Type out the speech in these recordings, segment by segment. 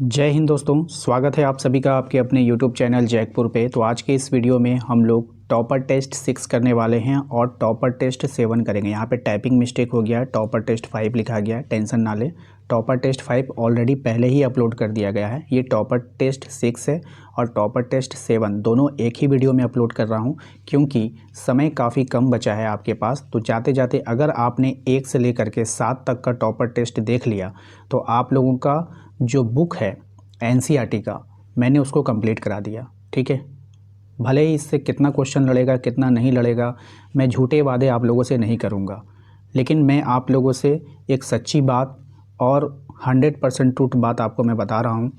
जय हिंद दोस्तों, स्वागत है आप सभी का आपके अपने YouTube चैनल जैकपुर पे। तो आज के इस वीडियो में हम लोग टॉपर टेस्ट 6 करने वाले हैं और टॉपर टेस्ट 7 करेंगे। यहाँ पे टाइपिंग मिस्टेक हो गया है, टॉपर टेस्ट 5 लिखा गया है, टेंशन ना ले। टॉपर टेस्ट 5 ऑलरेडी पहले ही अपलोड कर दिया गया है। ये टॉपर टेस्ट 6 है और टॉपर टेस्ट 7 दोनों एक ही वीडियो में अपलोड कर रहा हूँ, क्योंकि समय काफ़ी कम बचा है आपके पास। तो जाते जाते अगर आपने 1 से लेकर के 7 तक का टॉपर टेस्ट देख लिया तो आप लोगों का जो बुक है एनसीईआरटी का, मैंने उसको कंप्लीट करा दिया। ठीक है, भले ही इससे कितना क्वेश्चन लड़ेगा कितना नहीं लड़ेगा, मैं झूठे वादे आप लोगों से नहीं करूँगा, लेकिन मैं आप लोगों से एक सच्ची बात और 100% ट्रूथ बात आपको मैं बता रहा हूँ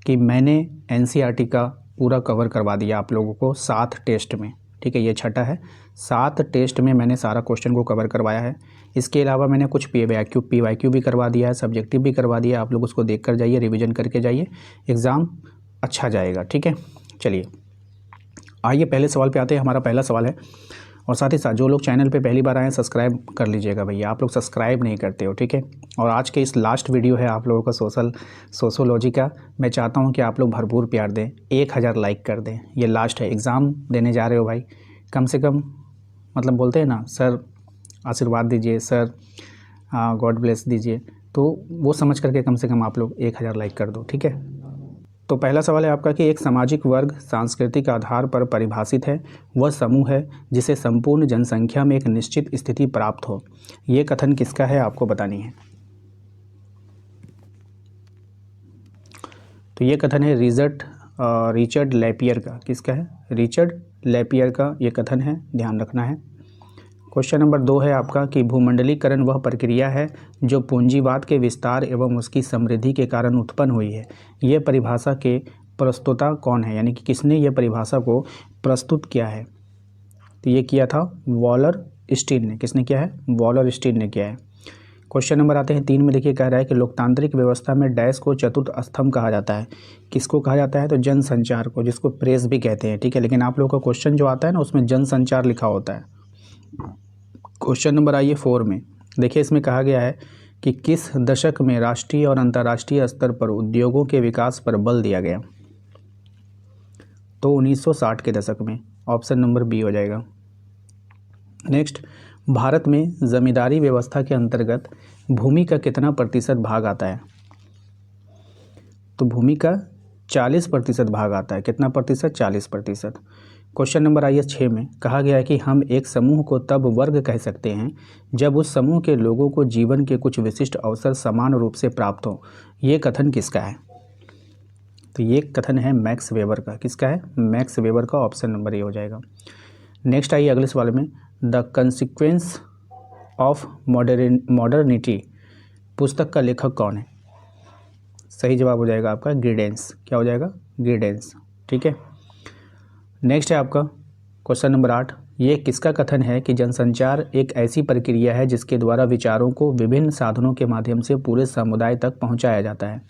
कि मैंने एनसीईआरटी का पूरा कवर करवा दिया आप लोगों को 7 टेस्ट में। ठीक है, ये छठा है। 7 टेस्ट में मैंने सारा क्वेश्चन को कवर करवाया है। इसके अलावा मैंने कुछ पीवाईक्यू भी करवा दिया है, सब्जेक्टिव भी करवा दिया। आप लोग उसको देख कर जाइए, रिवीजन करके जाइए, एग्ज़ाम अच्छा जाएगा। ठीक है, चलिए आइए पहले सवाल पे आते हैं। हमारा पहला सवाल है, और साथ ही साथ जो लोग चैनल पे पहली बार आए हैं सब्सक्राइब कर लीजिएगा भैया, आप लोग सब्सक्राइब नहीं करते हो। ठीक है, और आज के इस लास्ट वीडियो है आप लोगों का सोशोलॉजी का। मैं चाहता हूँ कि आप लोग भरपूर प्यार दें, 1000 लाइक कर दें। ये लास्ट है, एग्ज़ाम देने जा रहे हो भाई, कम से कम मतलब बोलते हैं ना सर आशीर्वाद दीजिए, सर गॉड ब्लेस दीजिए, तो वो समझ करके कम से कम आप लोग 1000 लाइक कर दो। ठीक है, तो पहला सवाल है आपका कि एक सामाजिक वर्ग सांस्कृतिक आधार पर परिभाषित है, वह समूह है जिसे संपूर्ण जनसंख्या में एक निश्चित स्थिति प्राप्त हो। ये कथन किसका है आपको बतानी है। तो ये कथन है रिचर्ड लैपियर का। किसका है? रिचर्ड लैपियर का ये कथन है, ध्यान रखना है। क्वेश्चन नंबर 2 है आपका कि भूमंडलीकरण वह प्रक्रिया है जो पूंजीवाद के विस्तार एवं उसकी समृद्धि के कारण उत्पन्न हुई है। यह परिभाषा के प्रस्तुता कौन है, यानी कि किसने यह परिभाषा को प्रस्तुत किया है। तो ये किया था वॉलर स्टीन ने। किसने किया है? वॉलर स्टीन ने किया है। क्वेश्चन नंबर आते हैं 3 में। देखिए कह रहा है कि लोकतांत्रिक व्यवस्था में डैश को चतुर्थ स्तंभ कहा जाता है। किसको कहा जाता है? तो जनसंचार को, जिसको प्रेस भी कहते हैं। ठीक है, लेकिन आप लोगों का क्वेश्चन जो आता है ना उसमें जनसंचार लिखा होता है। क्वेश्चन नंबर आइए 4 में। देखिए इसमें कहा गया है कि किस दशक में राष्ट्रीय और अंतर्राष्ट्रीय स्तर पर उद्योगों के विकास पर बल दिया गया। तो 1960 के दशक में, ऑप्शन नंबर बी हो जाएगा। नेक्स्ट, भारत में जमींदारी व्यवस्था के अंतर्गत भूमि का कितना प्रतिशत भाग आता है। तो भूमि का 40% भाग आता है। कितना प्रतिशत? 40%। क्वेश्चन नंबर आइए 6 में। कहा गया है कि हम एक समूह को तब वर्ग कह सकते हैं जब उस समूह के लोगों को जीवन के कुछ विशिष्ट अवसर समान रूप से प्राप्त हो। ये कथन किसका है? तो ये कथन है मैक्स वेबर का। किसका है? मैक्स वेबर का, ऑप्शन नंबर ए हो जाएगा। नेक्स्ट आइए अगले सवाल में। द कंसिक्वेंस ऑफ मॉडर्निटी पुस्तक का लेखक कौन है? सही जवाब हो जाएगा आपका गिडेंस। क्या हो जाएगा? गिडेंस। ठीक है, नेक्स्ट है आपका क्वेश्चन नंबर 8। ये किसका कथन है कि जनसंचार एक ऐसी प्रक्रिया है जिसके द्वारा विचारों को विभिन्न साधनों के माध्यम से पूरे समुदाय तक पहुंचाया जाता है।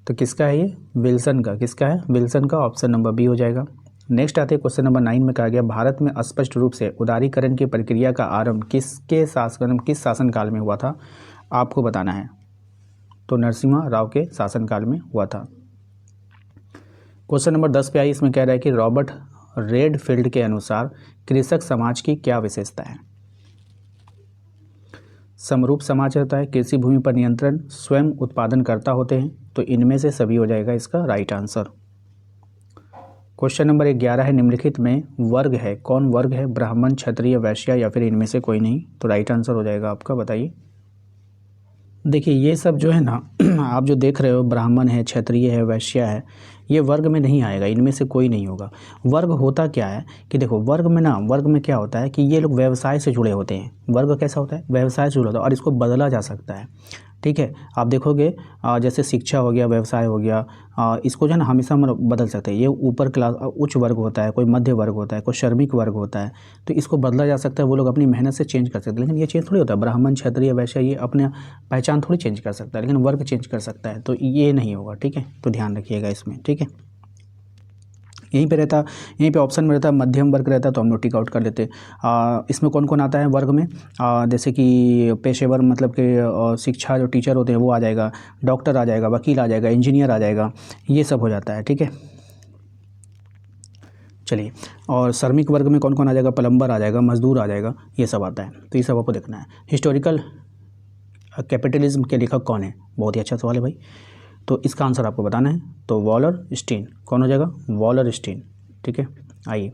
तो किसका है ये? विल्सन का। किसका है? विल्सन का, ऑप्शन नंबर बी हो जाएगा। नेक्स्ट आते हैं क्वेश्चन नंबर 9 में। कहा गया भारत में स्पष्ट रूप से उदारीकरण की प्रक्रिया का आरंभ किस शासनकाल में हुआ था, आपको बताना है। तो नरसिम्हा राव के शासनकाल में हुआ था। क्वेश्चन नंबर 10 पे आई। इसमें कह रहा है कि रॉबर्ट रेडफील्ड के अनुसार कृषक समाज की क्या विशेषता है। समरूप समाज होता है, कृषि भूमि पर नियंत्रण, स्वयं उत्पादनकर्ता होते हैं। तो इनमें से सभी हो जाएगा इसका राइट आंसर। क्वेश्चन नंबर 11 है, निम्नलिखित में वर्ग है, कौन वर्ग है? ब्राह्मण, क्षत्रिय, वैश्य या फिर इनमें से कोई नहीं। तो राइट आंसर हो जाएगा आपका, बताइए। देखिए ये सब जो है ना आप जो देख रहे हो, ब्राह्मण है, क्षत्रिय है, वैश्य है, ये वर्ग में नहीं आएगा, इनमें से कोई नहीं होगा। वर्ग होता क्या है कि देखो वर्ग में क्या होता है कि ये लोग व्यवसाय से जुड़े होते हैं। वर्ग कैसा होता है? व्यवसाय से जुड़ा होता है, और इसको बदला जा सकता है। ठीक है, आप देखोगे जैसे शिक्षा हो गया, व्यवसाय हो गया, इसको जो है ना हमेशा बदल सकते हैं। ये ऊपर क्लास उच्च वर्ग होता है, कोई मध्य वर्ग होता है, कोई श्रमिक वर्ग होता है, तो इसको बदला जा सकता है। वो लोग अपनी मेहनत से चेंज कर सकते हैं, लेकिन ये चेंज थोड़ी होता है। ब्राह्मण, क्षत्रिय, वैश्य ये अपने पहचान थोड़ी चेंज कर सकता है, लेकिन वर्ग चेंज कर सकता है। तो ये नहीं होगा। ठीक है, तो ध्यान रखिएगा इसमें। ठीक है, यहीं पे रहता, यहीं पे ऑप्शन में रहता मध्यम वर्ग रहता, तो हम लोग टिक आउट कर लेते। इसमें कौन कौन आता है वर्ग में, जैसे कि पेशेवर मतलब कि शिक्षा जो टीचर होते हैं वो आ जाएगा, डॉक्टर आ जाएगा, वकील आ जाएगा, इंजीनियर आ जाएगा, ये सब हो जाता है। ठीक है, चलिए, और श्रमिक वर्ग में कौन कौन आ जाएगा, प्लम्बर आ जाएगा, मजदूर आ जाएगा, ये सब आता है। तो ये सब आपको देखना है। हिस्टोरिकल कैपिटलिज्म के लेखक कौन है, बहुत ही अच्छा सवाल है भाई। तो इसका आंसर आपको बताना है। तो वॉलर स्टीन, कौन हो जाएगा, वॉलर स्टीन। ठीक है, आइए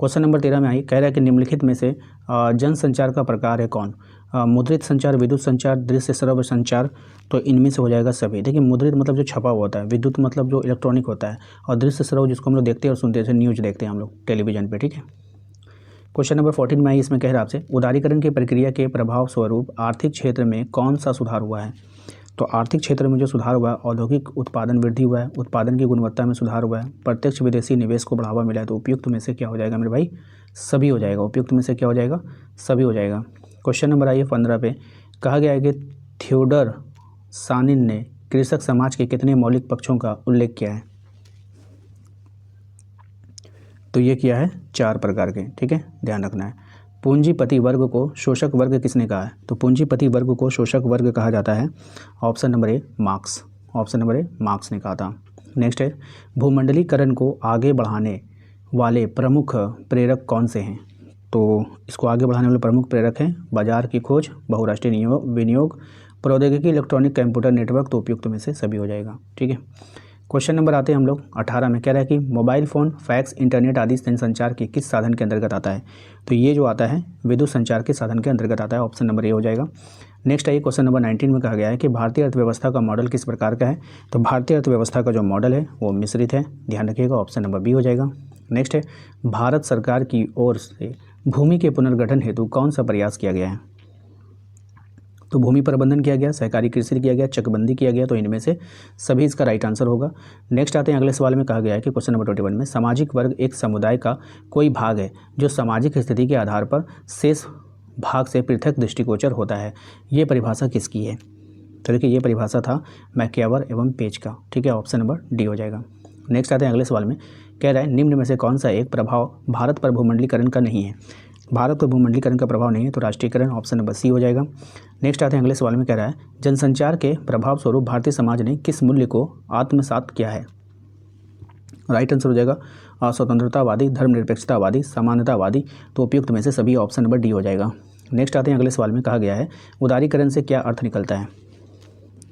क्वेश्चन नंबर 13 में आइए। कह रहा है कि निम्नलिखित में से जनसंचार का प्रकार है कौन, मुद्रित संचार, विद्युत संचार, दृश्य श्रव्य संचार। तो इनमें से हो जाएगा सभी। देखिए, मुद्रित मतलब जो छपा हुआ होता है, विद्युत मतलब जो इलेक्ट्रॉनिक होता है, और दृश्य श्रव्य जिसको हम लोग देखते हैं और सुनते हैं, जैसे न्यूज़ देखते हैं हम लोग टेलीविजन पे। ठीक है, क्वेश्चन नंबर 14 में आइए। इसमें कह रहा है आपसे उदारीकरण की प्रक्रिया के प्रभाव स्वरूप आर्थिक क्षेत्र में कौन सा सुधार हुआ है। तो आर्थिक क्षेत्र में जो सुधार हुआ है, औद्योगिक उत्पादन वृद्धि हुआ है, उत्पादन की गुणवत्ता में सुधार हुआ है, प्रत्यक्ष विदेशी निवेश को बढ़ावा मिला है। तो उपयुक्त में से क्या हो जाएगा मेरे भाई, सभी हो जाएगा। उपयुक्त में से क्या हो जाएगा, सभी हो जाएगा। क्वेश्चन नंबर आइए 15 पे। कहा गया है कि थियोडर सानिन ने कृषक समाज के कितने मौलिक पक्षों का उल्लेख किया है। तो ये किया है 4 प्रकार के। ठीक है, ध्यान रखना है। पूंजीपति वर्ग को शोषक वर्ग किसने कहा है। तो पूंजीपति वर्ग को शोषक वर्ग कहा जाता है। Option number A marks, option number A marks ने कहा था। नेक्स्ट है, भूमंडलीकरण को आगे बढ़ाने वाले प्रमुख प्रेरक कौन से हैं। तो इसको आगे बढ़ाने वाले प्रमुख प्रेरक हैं बाजार की खोज, बहुराष्ट्रीय विनियोग, प्रौद्योगिकी, इलेक्ट्रॉनिक कंप्यूटर नेटवर्क। तो उपयुक्त में से सभी हो जाएगा। ठीक है, क्वेश्चन नंबर आते हैं हम लोग 18 में। कह रहा है कि मोबाइल फ़ोन, फैक्स, इंटरनेट आदि संचार के किस साधन के अंतर्गत आता है। तो ये जो आता है विद्युत संचार के साधन के अंतर्गत आता है। ऑप्शन नंबर ए हो जाएगा। नेक्स्ट आइए क्वेश्चन नंबर 19 में कहा गया है कि भारतीय अर्थव्यवस्था का मॉडल किस प्रकार का है। तो भारतीय अर्थव्यवस्था का जो मॉडल है वो मिश्रित है, ध्यान रखिएगा। ऑप्शन नंबर बी हो जाएगा। नेक्स्ट है, भारत सरकार की ओर से भूमि के पुनर्गठन हेतु कौन सा प्रयास किया गया है। तो भूमि प्रबंधन किया गया, सहकारी कृषि किया गया, चकबंदी किया गया। तो इनमें से सभी इसका राइट आंसर होगा। नेक्स्ट आते हैं अगले सवाल में। कहा गया है कि क्वेश्चन नंबर 21 में सामाजिक वर्ग एक समुदाय का कोई भाग है जो सामाजिक स्थिति के आधार पर शेष भाग से पृथक दृष्टिगोचर होता है। ये परिभाषा किसकी है। तो देखिए, ये परिभाषा था मैक्यावर एवं पेज का। ठीक है, ऑप्शन नंबर डी हो जाएगा। नेक्स्ट आते हैं अगले सवाल में। कह रहा है निम्न में से कौन सा एक प्रभाव भारत पर भूमंडलीकरण का नहीं है। भारत पर भूमंडलीकरण का प्रभाव नहीं है, तो राष्ट्रीयकरण। ऑप्शन नंबर सी हो जाएगा। नेक्स्ट आते हैं अगले सवाल में। कह रहा है जनसंचार के प्रभाव स्वरूप भारतीय समाज ने किस मूल्य को आत्मसात किया है। राइट आंसर हो जाएगा स्वतंत्रतावादी, धर्मनिरपेक्षतावादी, समानतावादी। तो उपयुक्त में से सभी ऑप्शन नंबर डी हो जाएगा। नेक्स्ट आते हैं अगले सवाल में। कहा गया है उदारीकरण से क्या अर्थ निकलता है।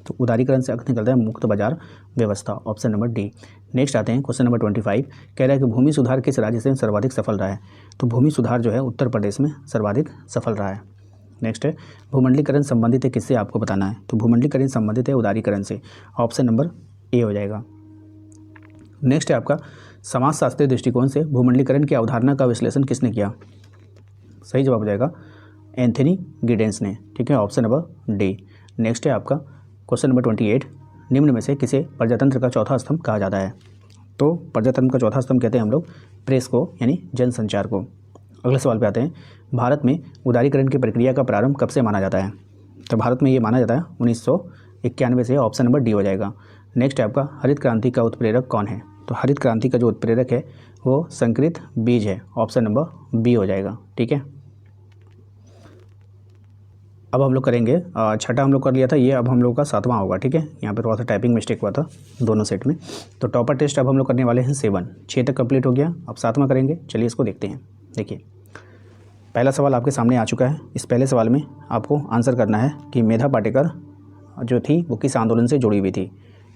तो उदारीकरण से अर्थ निकलता है मुक्त बाजार व्यवस्था। Option number D. नेक्स्ट आते हैं क्वेश्चन नंबर 25। कह रहा है कि भूमि सुधार किस राज्य से सर्वाधिक सफल रहा है। तो भूमि सुधार जो है उत्तर प्रदेश में सर्वाधिक सफल रहा है। नेक्स्ट है, भूमंडलीकरण संबंधित है किससे, आपको बताना है। तो भूमंडलीकरण संबंधित है उदारीकरण से। ऑप्शन नंबर ए हो जाएगा। नेक्स्ट है आपका समाजशास्त्रीय दृष्टिकोण से भूमंडलीकरण की अवधारणा का विश्लेषण किसने किया। सही जवाब हो जाएगा एंथनी गिडेंस ने। ठीक है, ऑप्शन नंबर डी। नेक्स्ट है आपका क्वेश्चन नंबर 28। निम्न में से किसे प्रजातंत्र का चौथा स्तंभ कहा जाता है। तो प्रजातंत्र का चौथा स्तंभ कहते हैं हम लोग प्रेस को, यानी जनसंचार को। अगले सवाल पे आते हैं। भारत में उदारीकरण की प्रक्रिया का प्रारंभ कब से माना जाता है। तो भारत में ये माना जाता है 1991 से। ऑप्शन नंबर डी हो जाएगा। नेक्स्ट है आपका हरित क्रांति का उत्प्रेरक कौन है। तो हरित क्रांति का जो उत्प्रेरक है वो संकरित बीज है। ऑप्शन नंबर बी हो जाएगा। ठीक है, अब हम लोग करेंगे छठा हम लोग कर लिया था, ये अब हम लोग का 7वां होगा। ठीक है, यहाँ पे थोड़ा सा टाइपिंग मिस्टेक हुआ था दोनों सेट में। तो टॉपर टेस्ट अब हम लोग करने वाले हैं 7। 6 तक कंप्लीट हो गया, अब 7वां करेंगे। चलिए इसको देखते हैं। देखिए, पहला सवाल आपके सामने आ चुका है। इस पहले सवाल में आपको आंसर करना है कि मेधा पाटेकर जो थी वो किस आंदोलन से जुड़ी हुई थी।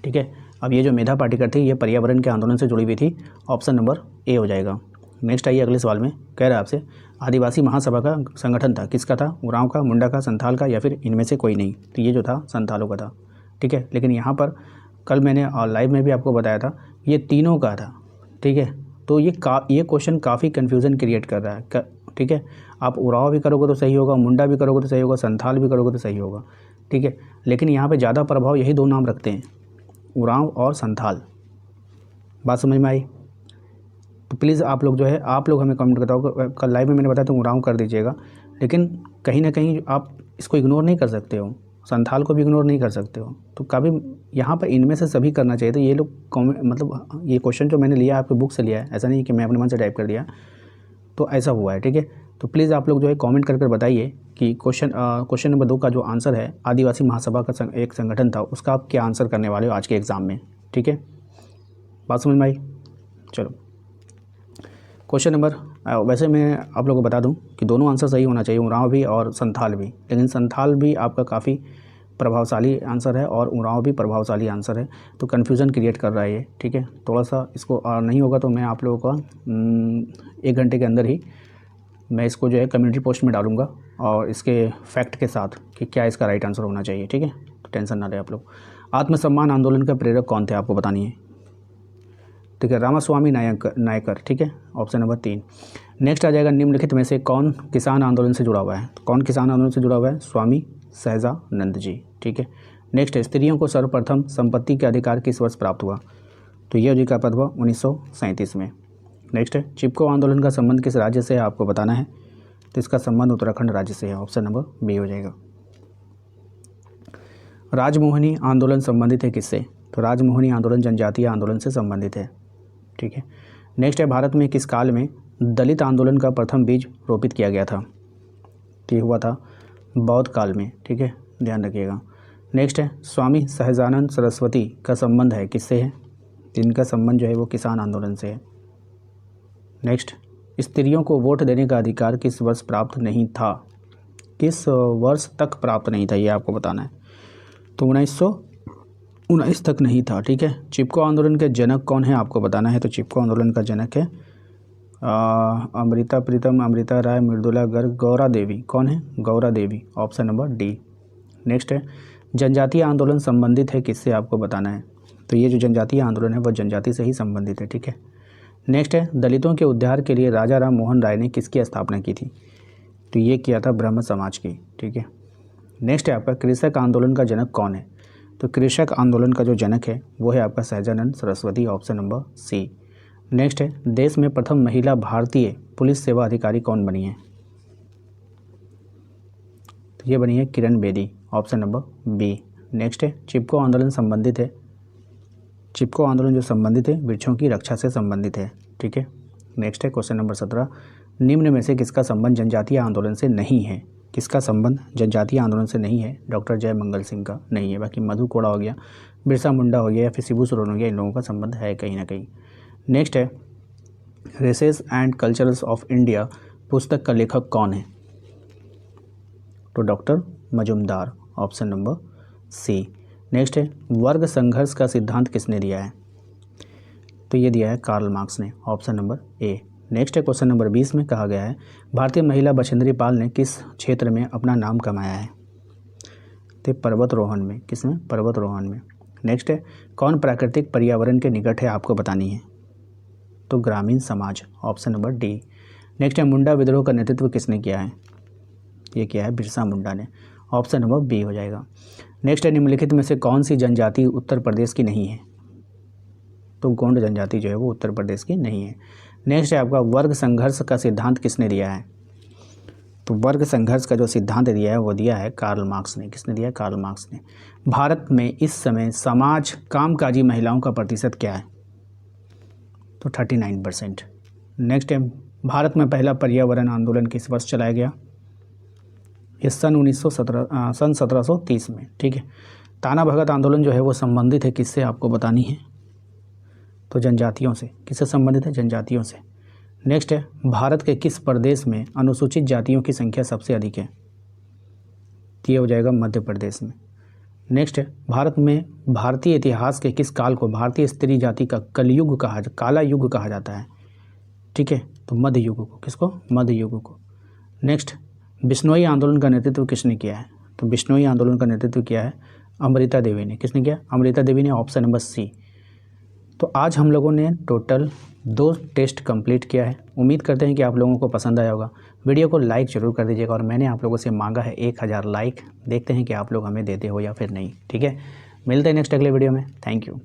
ठीक है, अब ये जो मेधा पाटेकर थी ये पर्यावरण के आंदोलन से जुड़ी हुई थी। ऑप्शन नंबर ए हो जाएगा। नेक्स्ट आइए अगले सवाल में। कह रहा है आपसे आदिवासी महासभा का संगठन था किसका था, उरांव का, मुंडा का, संथाल का, या फिर इनमें से कोई नहीं। तो ये जो था संथालों का था। ठीक है, लेकिन यहाँ पर कल मैंने लाइव में भी आपको बताया था ये तीनों का था। ठीक है, तो ये क्वेश्चन काफ़ी कन्फ्यूज़न क्रिएट कर रहा है। ठीक है, आप उरांव भी करोगे तो सही होगा, मुंडा भी करोगे तो सही होगा, संथाल भी करोगे तो सही होगा। ठीक है, लेकिन यहाँ पे ज़्यादा प्रभाव यही दो नाम रखते हैं, उरांव और संथाल। बात समझ में आई। तो प्लीज़ आप लोग जो है आप लोग हमें कमेंट बताओ। कल लाइव में मैंने बताया तो उरांव कर दीजिएगा, लेकिन कहीं ना कहीं आप इसको इग्नोर नहीं कर सकते हो। संथाल को भी इग्नोर नहीं कर सकते हो। तो कभी यहाँ पर इनमें से सभी करना चाहिए। तो ये लोग मतलब ये क्वेश्चन जो मैंने लिया आपकी बुक से लिया है, ऐसा नहीं कि मैं अपने मन से टाइप कर दिया, तो ऐसा हुआ है। ठीक है, तो प्लीज़ आप लोग जो है कमेंट कर बताइए कि क्वेश्चन नंबर 2 का जो आंसर है आदिवासी महासभा का एक संगठन था, उसका आप क्या आंसर करने वाले हो आज के एग्ज़ाम में। ठीक है, बात समझ में आई। चलो क्वेश्चन नंबर, वैसे मैं आप लोगों को बता दूं कि दोनों आंसर सही होना चाहिए, उरांव भी और संथाल भी, लेकिन संथाल भी आपका काफ़ी प्रभावशाली आंसर है और उरांव भी प्रभावशाली आंसर है, तो कन्फ्यूज़न क्रिएट कर रहा है ये। ठीक है, थोड़ा सा इसको नहीं होगा तो मैं आप लोगों का 1 घंटे के अंदर ही मैं इसको जो है कम्युनिटी पोस्ट में डालूंगा और इसके फैक्ट के साथ कि क्या इसका राइट आंसर होना चाहिए। ठीक है, तो टेंशन ना ले आप लोग। आत्मसम्मान आंदोलन का प्रेरक कौन थे आपको बतानी है। ठीक है, रामास्वामी नायकर। ठीक है, ऑप्शन नंबर 3। नेक्स्ट आ जाएगा, निम्नलिखित में से कौन किसान आंदोलन से जुड़ा हुआ है। तो कौन किसान आंदोलन से जुड़ा हुआ है, स्वामी सहजानंद जी। ठीक है, नेक्स्ट है, स्त्रियों को सर्वप्रथम संपत्ति के अधिकार किस वर्ष प्राप्त हुआ। तो ये जी का पद हुआ 1937 में। नेक्स्ट है, चिपको आंदोलन का संबंध किस राज्य से है आपको बताना है। तो इसका संबंध उत्तराखंड राज्य से है, ऑप्शन नंबर बी हो जाएगा। राजमोहनी आंदोलन संबंधित है किससे। तो राजमोहनी आंदोलन जनजातीय आंदोलन से संबंधित है। ठीक है, नेक्स्ट है, भारत में किस काल में दलित आंदोलन का प्रथम बीज रोपित किया गया था। तो ये हुआ था बौद्ध काल में। ठीक है, ध्यान रखिएगा। नेक्स्ट है, स्वामी सहजानंद सरस्वती का संबंध है किससे है। इनका संबंध जो है वो किसान आंदोलन से है। नेक्स्ट, स्त्रियों को वोट देने का अधिकार किस वर्ष प्राप्त नहीं था, किस वर्ष तक प्राप्त नहीं था, ये आपको बताना है। तो 1919 तक नहीं था। ठीक है, चिपको आंदोलन के जनक कौन है आपको बताना है। तो चिपको आंदोलन का जनक है अमृता प्रीतम, अमृता राय, मृदुला गर्ग, गौरा देवी। कौन है, Gaura Devi, option number D. Next है, जनजातीय आंदोलन संबंधित है किससे आपको बताना है। तो ये जो जनजातीय आंदोलन है वह जनजाति से ही संबंधित है। ठीक है, नेक्स्ट है, दलितों के उद्धार के लिए राजा राम मोहन राय ने किसकी स्थापना की थी। तो ये किया था ब्रह्म समाज की। ठीक है, नेक्स्ट है आपका, कृषक आंदोलन का जनक कौन है। तो कृषक आंदोलन का जो जनक है वो है आपका Sahajanand Saraswati, option number C. Next है, देश में प्रथम महिला भारतीय पुलिस सेवा अधिकारी कौन बनी है। तो ये बनी है Kiran Bedi, option number B. Next है, चिपको आंदोलन संबंधित है, चिपको आंदोलन जो संबंधित है वृक्षों की रक्षा से संबंधित है। ठीक है, नेक्स्ट है क्वेश्चन नंबर 17, निम्न में से किसका संबंध जनजातीय आंदोलन से नहीं है। किसका संबंध जनजातीय आंदोलन से नहीं है। डॉक्टर जयमंगल सिंह का नहीं है, बाकी मधु कोड़ा हो गया, बिरसा मुंडा हो गया या फिर शिबू सोरेन हो गया, इन लोगों का संबंध है कहीं ना कहीं। नेक्स्ट है, races and cultures of India पुस्तक का लेखक कौन है। तो doctor Majumdar, option number C. Next है, वर्ग संघर्ष का सिद्धांत किसने दिया है। तो ये दिया है कार्ल मार्क्स ने, ऑप्शन नंबर ए। नेक्स्ट है, क्वेश्चन नंबर 20 में कहा गया है, भारतीय महिला बछेंद्री पाल ने किस क्षेत्र में अपना नाम कमाया है। तो पर्वतरोहण में, किसमें, पर्वतरोहण में। नेक्स्ट है, कौन प्राकृतिक पर्यावरण के निकट है आपको बतानी है। तो ग्रामीण समाज, ऑप्शन नंबर डी। नेक्स्ट है, मुंडा विद्रोह का नेतृत्व किसने किया है। ये किया है बिरसा मुंडा ने, ऑप्शन नंबर बी हो जाएगा। नेक्स्ट है, निम्नलिखित में से कौन सी जनजाति उत्तर प्रदेश की नहीं है। तो गोंड जनजाति जो है वो उत्तर प्रदेश की नहीं है। नेक्स्ट है आपका, वर्ग संघर्ष का सिद्धांत किसने दिया है। तो वर्ग संघर्ष का जो सिद्धांत दिया है वो दिया है कार्ल मार्क्स ने। किसने दिया है, कार्ल मार्क्स ने। भारत में इस समय समाज कामकाजी महिलाओं का प्रतिशत क्या है। तो 39%। नेक्स्ट है, भारत में पहला पर्यावरण आंदोलन किस वर्ष चलाया गया। ये सन 1730 में। ठीक है, ताना भगत आंदोलन जो है वो संबंधित है किससे आपको बतानी है। तो जनजातियों से। किससे संबंधित है, जनजातियों से। नेक्स्ट है, भारत के किस प्रदेश में अनुसूचित जातियों की संख्या सबसे अधिक है। ये हो जाएगा मध्य प्रदेश में। नेक्स्ट है, भारत में भारतीय इतिहास के किस काल को भारतीय स्त्री जाति का कलयुग काला युग कहा जाता है। ठीक है, तो मध्य युग को। किसको, मध्य युग को। नेक्स्ट, बिश्नोई आंदोलन का नेतृत्व किसने किया है। तो बिश्नोई आंदोलन का नेतृत्व किया है अमृता देवी ने। किसने किया, अमृता देवी ने, ऑप्शन नंबर सी। तो आज हम लोगों ने टोटल 2 टेस्ट कंप्लीट किया है। उम्मीद करते हैं कि आप लोगों को पसंद आया होगा। वीडियो को लाइक ज़रूर कर दीजिएगा और मैंने आप लोगों से मांगा है 1000 लाइक। देखते हैं कि आप लोग हमें देते हो या फिर नहीं। ठीक है, मिलते हैं नेक्स्ट अगले वीडियो में। Thank you.